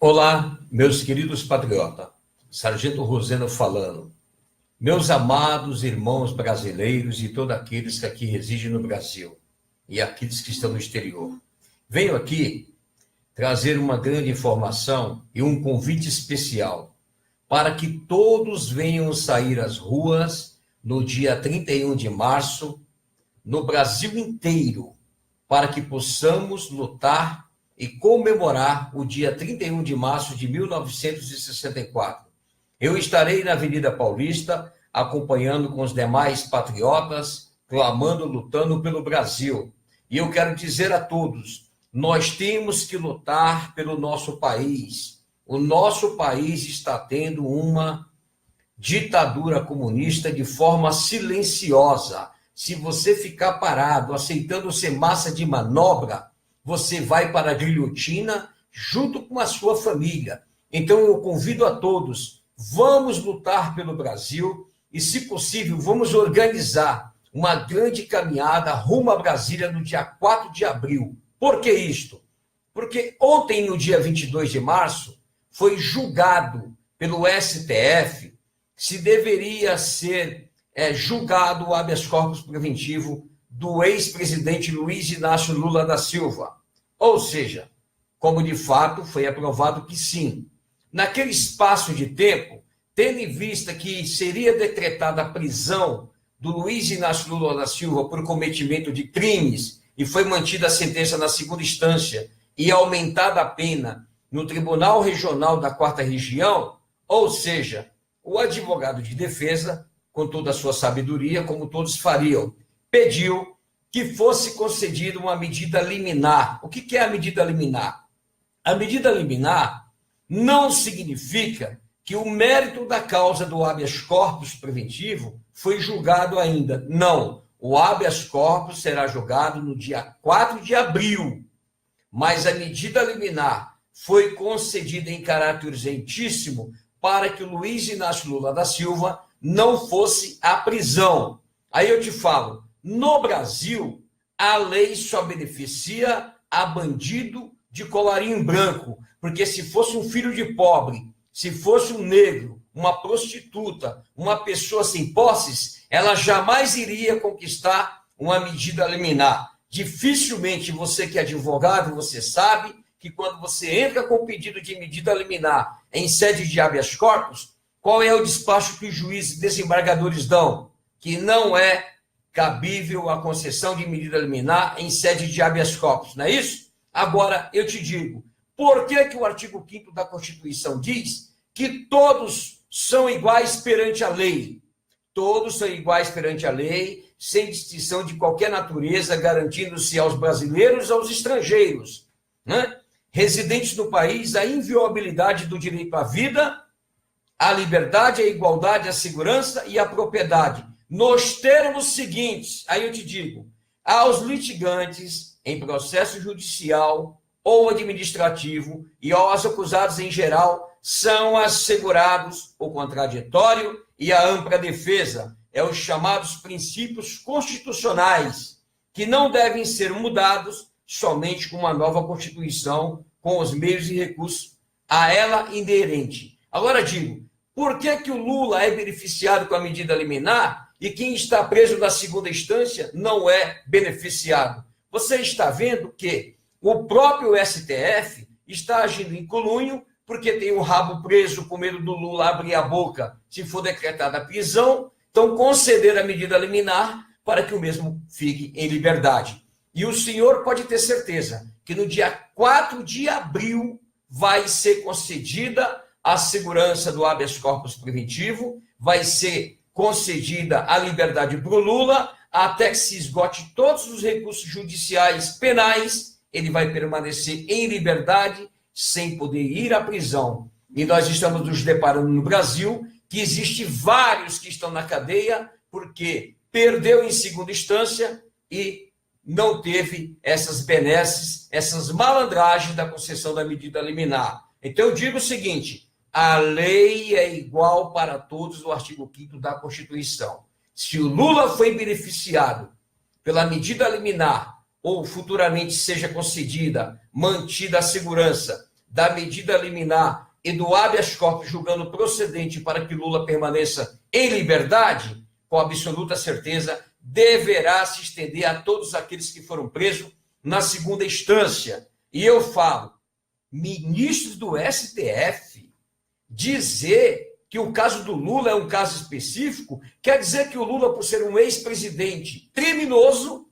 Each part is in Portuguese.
Olá, meus queridos patriotas, Sargento Roseno falando. Meus amados irmãos brasileiros e todos aqueles que aqui residem no Brasil e aqueles que estão no exterior. Venho aqui trazer uma grande informação e um convite especial para que todos venham sair às ruas no dia 31 de março, no Brasil inteiro, para que possamos lutar e comemorar o dia 31 de março de 1964. Eu estarei na Avenida Paulista, acompanhando com os demais patriotas, clamando, lutando pelo Brasil. E eu quero dizer a todos, nós temos que lutar pelo nosso país. O nosso país está tendo uma ditadura comunista de forma silenciosa. Se você ficar parado, aceitando ser massa de manobra, você vai para a guilhotina junto com a sua família. Então eu convido a todos, vamos lutar pelo Brasil e, se possível, vamos organizar uma grande caminhada rumo a Brasília no dia 4 de abril. Por que isto? Porque ontem, no dia 22 de março, foi julgado pelo STF se deveria ser julgado o habeas corpus preventivo do ex-presidente Luiz Inácio Lula da Silva. Ou seja, como de fato foi aprovado que sim. Naquele espaço de tempo, tendo em vista que seria decretada a prisão do Luiz Inácio Lula da Silva por cometimento de crimes e foi mantida a sentença na segunda instância e aumentada a pena no Tribunal Regional da 4ª Região, ou seja, o advogado de defesa, com toda a sua sabedoria, como todos fariam, pediu que fosse concedida uma medida liminar. O que é a medida liminar? A medida liminar não significa que o mérito da causa do habeas corpus preventivo foi julgado ainda. Não, o habeas corpus será julgado no dia 4 de abril, mas a medida liminar foi concedida em caráter urgentíssimo para que o Luiz Inácio Lula da Silva não fosse à prisão. Aí eu te falo, no Brasil, a lei só beneficia a bandido de colarinho branco, porque se fosse um filho de pobre, se fosse um negro, uma prostituta, uma pessoa sem posses, ela jamais iria conquistar uma medida liminar. Dificilmente você que é advogado, você sabe que quando você entra com pedido de medida liminar em sede de habeas corpus, qual é o despacho que os juízes desembargadores dão? Que não é cabível a concessão de medida liminar em sede de habeas corpus, não é isso? Agora, eu te digo, por que o artigo 5º da Constituição diz que todos são iguais perante a lei? Todos são iguais perante a lei, sem distinção de qualquer natureza, garantindo-se aos brasileiros e aos estrangeiros, né, residentes no país, a inviolabilidade do direito à vida, à liberdade, à igualdade, à segurança e à propriedade. Nos termos seguintes, aí eu te digo, aos litigantes em processo judicial ou administrativo e aos acusados em geral, são assegurados o contraditório e a ampla defesa, os chamados princípios constitucionais, que não devem ser mudados somente com uma nova Constituição, com os meios e recursos a ela inerente. Agora digo, por que o Lula é beneficiado com a medida liminar e quem está preso na segunda instância não é beneficiado? Você está vendo que o próprio STF está agindo em colunho porque tem o rabo preso com medo do Lula abrir a boca se for decretada a prisão, então conceder a medida liminar para que o mesmo fique em liberdade. E o senhor pode ter certeza que no dia 4 de abril vai ser concedida a segurança do habeas corpus preventivo, vai ser concedida a liberdade para o Lula, até que se esgote todos os recursos judiciais penais, ele vai permanecer em liberdade, sem poder ir à prisão. E nós estamos nos deparando no Brasil que existe vários que estão na cadeia porque perdeu em segunda instância e não teve essas benesses, essas malandragens da concessão da medida liminar. Então eu digo o seguinte, a lei é igual para todos no artigo 5º da Constituição. Se o Lula foi beneficiado pela medida liminar ou futuramente seja concedida, mantida a segurança da medida liminar e do habeas corpus julgando procedente para que Lula permaneça em liberdade, com absoluta certeza, deverá se estender a todos aqueles que foram presos na segunda instância. E eu falo, ministros do STF dizer que o caso do Lula é um caso específico, quer dizer que o Lula, por ser um ex-presidente criminoso,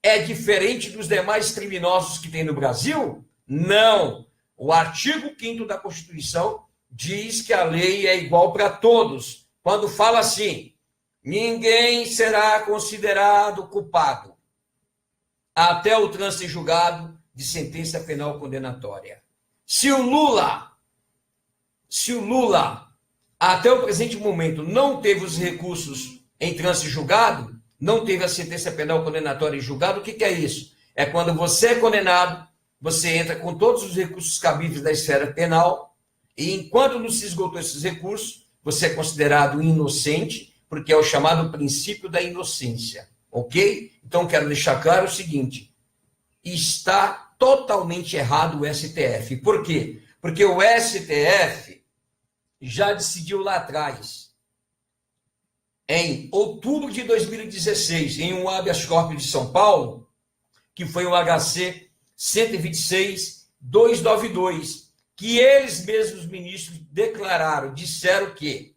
é diferente dos demais criminosos que tem no Brasil? Não. O artigo 5º da Constituição diz que a lei é igual para todos. Quando fala assim, ninguém será considerado culpado até o trânsito em julgado de sentença penal condenatória. Se o Lula, até o presente momento, não teve os recursos em trânsito em julgado, não teve a sentença penal condenatória em julgado, o que é isso? É quando você é condenado, você entra com todos os recursos cabíveis da esfera penal, e enquanto não se esgotou esses recursos, você é considerado inocente, porque é o chamado princípio da inocência, ok? Então, quero deixar claro o seguinte, está totalmente errado o STF. Por quê? Porque o STF já decidiu lá atrás, em outubro de 2016, em um habeas corpus de São Paulo, que foi o HC 126.292, que eles mesmos, ministros, disseram que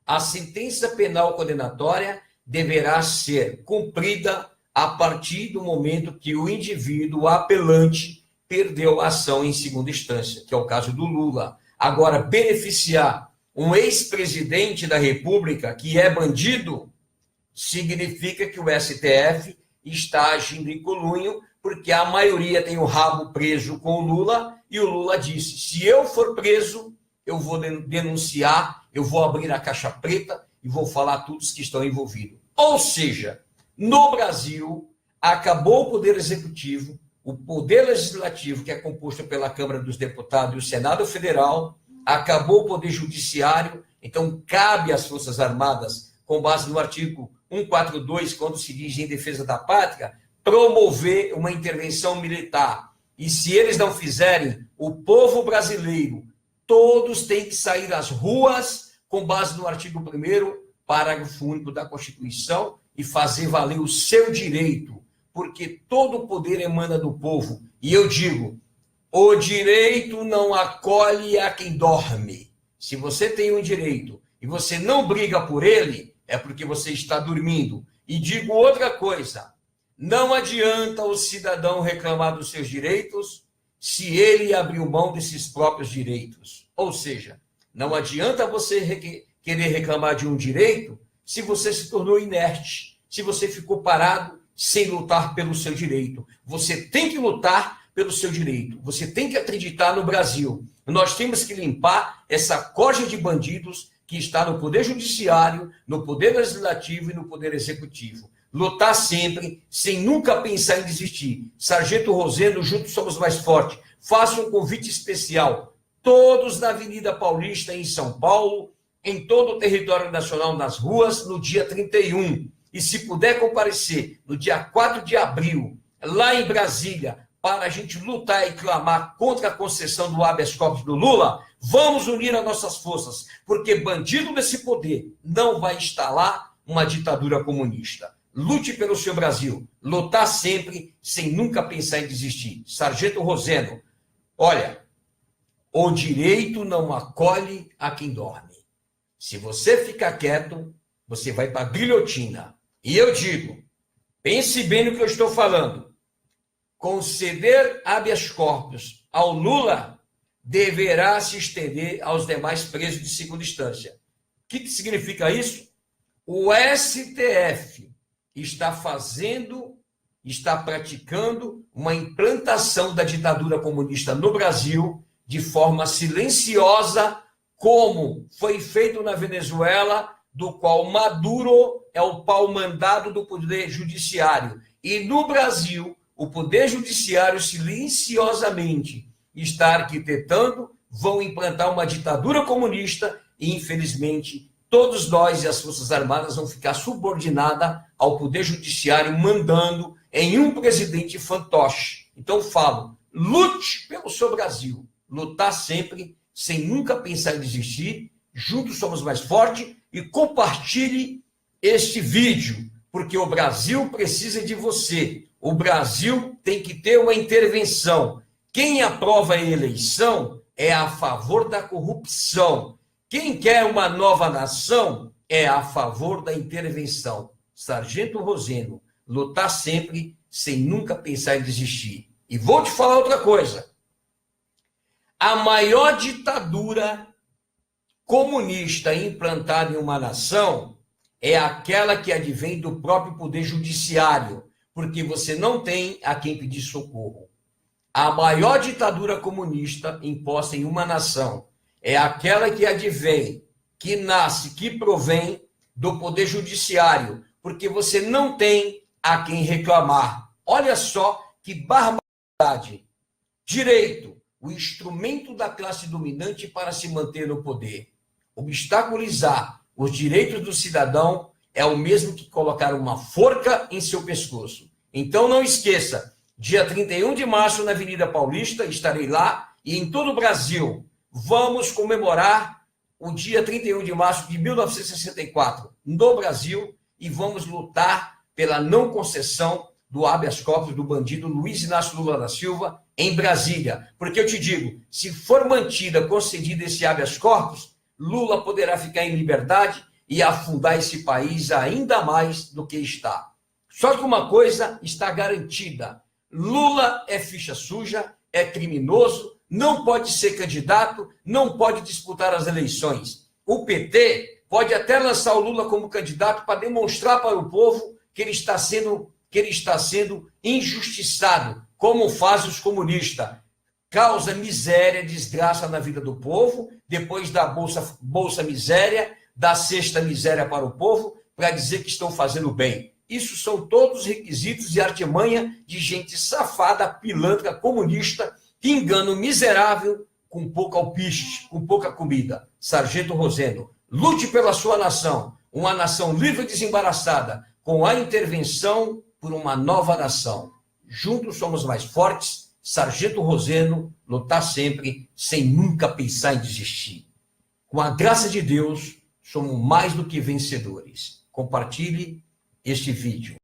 a sentença penal condenatória deverá ser cumprida a partir do momento que o indivíduo, o apelante, perdeu a ação em segunda instância, que é o caso do Lula. Agora, beneficiar um ex-presidente da República que é bandido, significa que o STF está agindo em conluio, porque a maioria tem o rabo preso com o Lula, e o Lula disse, se eu for preso, eu vou denunciar, eu vou abrir a caixa preta e vou falar todos que estão envolvidos. Ou seja, no Brasil, acabou o Poder Executivo, o Poder Legislativo, que é composto pela Câmara dos Deputados e o Senado Federal, acabou o Poder Judiciário, então cabe às Forças Armadas, com base no artigo 142, quando se diz em defesa da pátria, promover uma intervenção militar. E se eles não fizerem, o povo brasileiro, todos têm que sair às ruas, com base no artigo 1º, parágrafo único da Constituição, e fazer valer o seu direito, porque todo o poder emana do povo. E eu digo, o direito não acolhe a quem dorme. Se você tem um direito e você não briga por ele, é porque você está dormindo. E digo outra coisa, não adianta o cidadão reclamar dos seus direitos se ele abriu mão desses próprios direitos. Ou seja, não adianta você querer reclamar de um direito se você se tornou inerte, se você ficou parado sem lutar pelo seu direito. Você tem que lutar pelo seu direito. Você tem que acreditar no Brasil. Nós temos que limpar essa corja de bandidos que está no Poder Judiciário, no Poder Legislativo e no Poder Executivo. Lutar sempre, sem nunca pensar em desistir. Sargento Roseno, juntos somos mais fortes. Faça um convite especial. Todos na Avenida Paulista, em São Paulo, em todo o território nacional, nas ruas, no dia 31. E se puder comparecer no dia 4 de abril, lá em Brasília, para a gente lutar e clamar contra a concessão do habeas corpus do Lula, vamos unir as nossas forças, porque bandido desse poder não vai instalar uma ditadura comunista. Lute pelo seu Brasil, lutar sempre, sem nunca pensar em desistir. Sargento Roseno, olha, o direito não acolhe a quem dorme. Se você ficar quieto, você vai para a guilhotina. E eu digo, pense bem no que eu estou falando. Conceder habeas corpus ao Lula deverá se estender aos demais presos de segunda instância. O que significa isso? O STF está praticando uma implantação da ditadura comunista no Brasil de forma silenciosa, como foi feito na Venezuela, do qual Maduro é o pau-mandado do Poder Judiciário. E no Brasil, o Poder Judiciário silenciosamente está arquitetando, vão implantar uma ditadura comunista e, infelizmente, todos nós e as Forças Armadas vão ficar subordinadas ao Poder Judiciário, mandando em um presidente fantoche. Então, falo, lute pelo seu Brasil, lutar sempre, sem nunca pensar em desistir. Juntos somos mais fortes. E compartilhe este vídeo, porque o Brasil precisa de você. O Brasil tem que ter uma intervenção. Quem aprova a eleição é a favor da corrupção. Quem quer uma nova nação é a favor da intervenção. Sargento Roseno, lutar sempre, sem nunca pensar em desistir. E vou te falar outra coisa. A maior ditadura comunista implantada em uma nação é aquela que advém do próprio poder judiciário, porque você não tem a quem pedir socorro. A maior ditadura comunista imposta em uma nação é aquela que advém, que nasce, que provém do poder judiciário, porque você não tem a quem reclamar. Olha só que barbaridade. Direito, o instrumento da classe dominante para se manter no poder. Obstaculizar os direitos do cidadão é o mesmo que colocar uma forca em seu pescoço. Então não esqueça, dia 31 de março na Avenida Paulista, estarei lá e em todo o Brasil. Vamos comemorar o dia 31 de março de 1964 no Brasil e vamos lutar pela não concessão do habeas corpus do bandido Luiz Inácio Lula da Silva em Brasília. Porque eu te digo, se for mantida, concedida esse habeas corpus, Lula poderá ficar em liberdade e afundar esse país ainda mais do que está. Só que uma coisa está garantida. Lula é ficha suja, é criminoso, não pode ser candidato, não pode disputar as eleições. O PT pode até lançar o Lula como candidato para demonstrar para o povo que ele está sendo injustiçado, como fazem os comunistas. Causa miséria, desgraça na vida do povo, depois da Bolsa Miséria, da Sexta Miséria para o povo, para dizer que estão fazendo bem. Isso são todos requisitos e artimanha de gente safada, pilantra, comunista, que engana o miserável com pouco alpiste, com pouca comida. Sargento Roseno, lute pela sua nação, uma nação livre e desembaraçada, com a intervenção por uma nova nação. Juntos somos mais fortes. Sargento Roseno, lutar sempre, sem nunca pensar em desistir. Com a graça de Deus, somos mais do que vencedores. Compartilhe este vídeo.